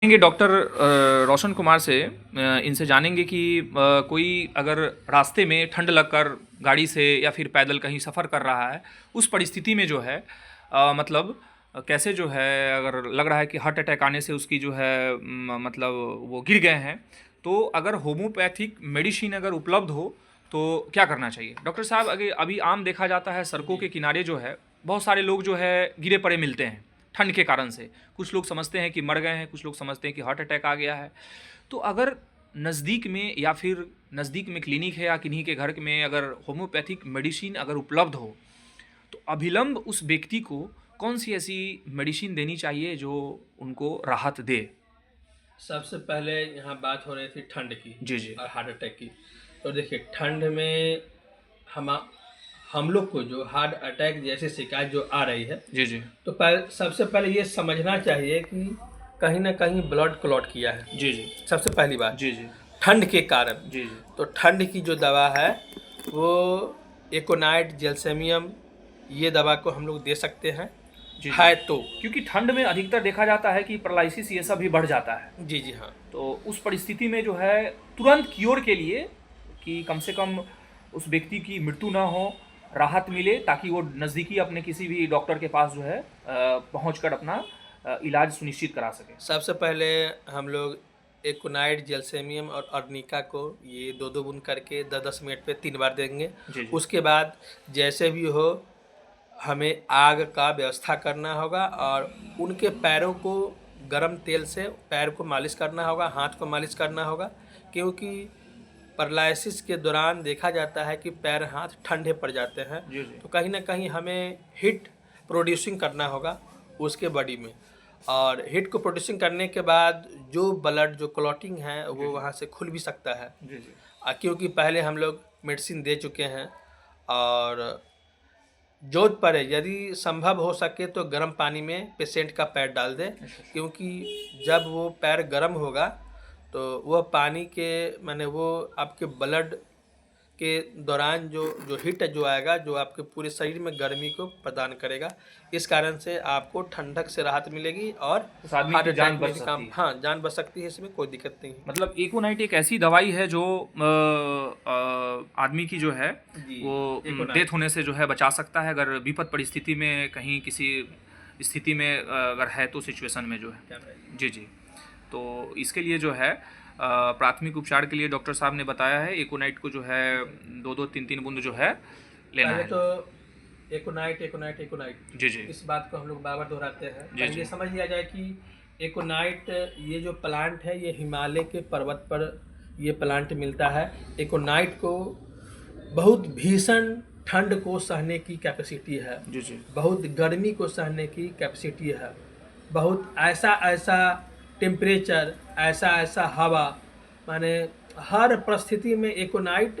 जानेंगे डॉक्टर रोशन कुमार से। इनसे जानेंगे कि कोई अगर रास्ते में ठंड लगकर गाड़ी से या फिर पैदल कहीं सफ़र कर रहा है, उस परिस्थिति में जो है मतलब कैसे जो है, अगर लग रहा है कि हार्ट अटैक आने से उसकी जो है मतलब वो गिर गए हैं, तो अगर होम्योपैथिक मेडिसिन अगर उपलब्ध हो तो क्या करना चाहिए डॉक्टर साहब? अगर अभी आम देखा जाता है सड़कों के किनारे जो है बहुत सारे लोग जो है गिरे पड़े मिलते हैं ठंड के कारण से। कुछ लोग समझते हैं कि मर गए हैं, कुछ लोग समझते हैं कि हार्ट अटैक आ गया है। तो अगर नज़दीक में या फिर नज़दीक में क्लिनिक है या किन्हीं के घर में अगर होम्योपैथिक मेडिसिन अगर उपलब्ध हो तो अभिलंब उस व्यक्ति को कौन सी ऐसी मेडिसिन देनी चाहिए जो उनको राहत दे? सबसे पहले यहाँ बात हो रही थी ठंड की जी जी और हार्ट अटैक की। तो देखिए, ठंड में हम हम लोग को जो हार्ट अटैक जैसी शिकायत जो आ रही है, जी जी तो सबसे पहले ये समझना चाहिए कि कहीं ना कहीं ब्लड क्लॉट किया है। जी जी सबसे पहली बात, जी जी ठंड के कारण। जी जी तो ठंड की जो दवा है वो एकोनाइट, जेल्सेमियम, ये दवा को हम लोग दे सकते हैं जी जी है तो। क्योंकि ठंड में अधिकतर देखा जाता है कि पैरालिसिस ये सब भी बढ़ जाता है। जी जी हाँ। तो उस परिस्थिति में जो है तुरंत क्योर के लिए कि कम से कम उस व्यक्ति की मृत्यु ना हो, राहत मिले, ताकि वो नज़दीकी अपने किसी भी डॉक्टर के पास जो है पहुँच कर अपना इलाज सुनिश्चित करा सके। सबसे पहले हम लोग एकोनाइट, जेल्सेमियम और अर्निका को ये 2-2 बूंद करके 10-10 मिनट पे 3 बार देंगे। जी जी उसके बाद जैसे भी हो हमें आग का व्यवस्था करना होगा और उनके पैरों को गर्म तेल से पैर को मालिश करना होगा, हाथ को मालिश करना होगा, क्योंकि पैरालिसिस के दौरान देखा जाता है कि पैर हाथ ठंडे पड़ जाते हैं। जी जी तो कहीं ना कहीं हमें हीट प्रोड्यूसिंग करना होगा उसके बॉडी में, और हीट को प्रोड्यूसिंग करने के बाद जो ब्लड जो क्लॉटिंग है वो वहाँ से खुल भी सकता है। जी जी क्योंकि पहले हम लोग मेडिसिन दे चुके हैं, और जोत पड़े यदि संभव हो सके तो गर्म पानी में पेशेंट का पैर डाल दें, क्योंकि जब वो पैर गर्म होगा तो वह पानी के माने वो आपके ब्लड के दौरान जो जो हीट जो आएगा, जो आपके पूरे शरीर में गर्मी को प्रदान करेगा। इस कारण से आपको ठंडक से राहत मिलेगी और उस आदमी हार्ट की जान अटैक बच में भी सकती काम, है। हाँ, जान बच सकती है, इसमें कोई दिक्कत नहीं है। मतलब एकोनाइट एक ऐसी दवाई है जो आदमी की जो है जी, वो एकोनाइट। डेथ होने से जो है बचा सकता है, अगर विपद परिस्थिति में कहीं किसी स्थिति में अगर है तो सिचुएशन में जो है। जी जी। तो इसके लिए जो है प्राथमिक उपचार के लिए डॉक्टर साहब ने बताया है एकोनाइट को जो है 2-2 3-3 बूंद जो है लेना पहले है। तो एकोनाइट एकोनाइट एकोनाइट, जी जी इस बात को हम लोग बार बार दोहराते हैं। जी पहले जी ये समझ लिया जाए कि एकोनाइट ये जो प्लांट है ये हिमालय के पर्वत पर ये प्लांट मिलता है। एकोनाइट को बहुत भीषण ठंड को सहने की कैपेसिटी है, जी जी बहुत गर्मी को सहने की कैपेसिटी है, बहुत ऐसा ऐसा टेम्परेचर, ऐसा ऐसा हवा, माने हर परिस्थिति में एकोनाइट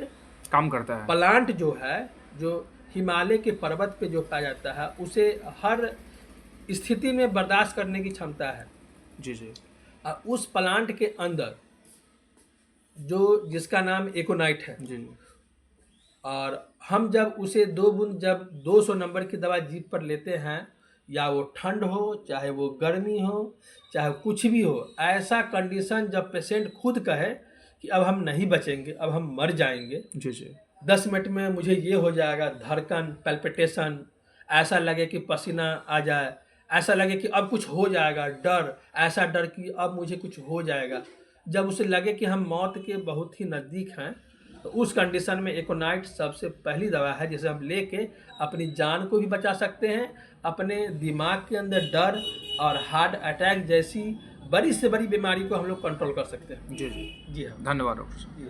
काम करता है। प्लांट जो है, जो हिमालय के पर्वत पे जो पाया जाता है, उसे हर स्थिति में बर्दाश्त करने की क्षमता है। जी जी उस प्लांट के अंदर जो जिसका नाम एकोनाइट है, जी और हम जब उसे 2 बूंद जब 200 नंबर की दवा जीभ पर लेते हैं, या वो ठंड हो चाहे वो गर्मी हो चाहे कुछ भी हो, ऐसा कंडीशन जब पेशेंट खुद कहे कि अब हम नहीं बचेंगे, अब हम मर जाएंगे, जी जी 10 मिनट में मुझे ये हो जाएगा, धड़कन, पैल्पिटेशन, ऐसा लगे कि पसीना आ जाए, ऐसा लगे कि अब कुछ हो जाएगा, डर, ऐसा डर कि अब मुझे कुछ हो जाएगा, जब उसे लगे कि हम मौत के बहुत ही नज़दीक हैं, तो उस कंडीशन में एकोनाइट सबसे पहली दवा है जिसे हम लेके अपनी जान को भी बचा सकते हैं, अपने दिमाग के अंदर डर और हार्ट अटैक जैसी बड़ी से बड़ी बीमारी को हम लोग कंट्रोल कर सकते हैं। जी जी। जी हाँ। धन्यवाद डॉक्टर साहब। जी।